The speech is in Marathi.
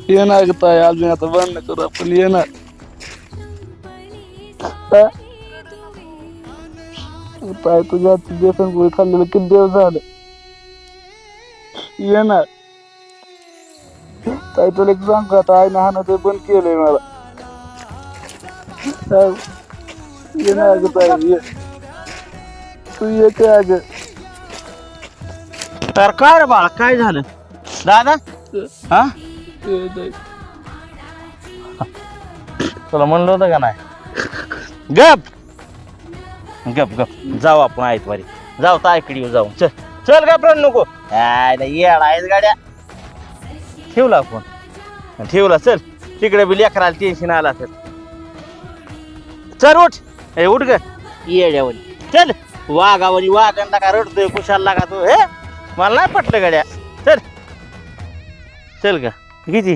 येणार ग ताई अजून आता बंद करू आपण येणार. ताई तुझ्या बेसन पोळी खाल्लेलं किती दिवस झालं. येणार ताई तुला एक सांग का आता आईने हाणं ते बंद केलंय मला. येणार ग ताई ये. तू ये काय अगं. तर काय रे बाळा काय झालं दादा हा ये ताई. तुला म्हणलं होतं का नाही गप गप गप जाऊ आपण आयतवारी जाऊ तायकडे येऊ जाऊ चल चल गप नको येड आहेस गाड्या ठेवला फोन ठेवला चल तिकडे बी लेकराला टेन्शन आला असेल चल उठ ए उठ ग येड्यावरी चल वाघावरी वाघांना का रडतोय कुशाला का तू हे मला नाही पटलं गाड्या चल चल का किती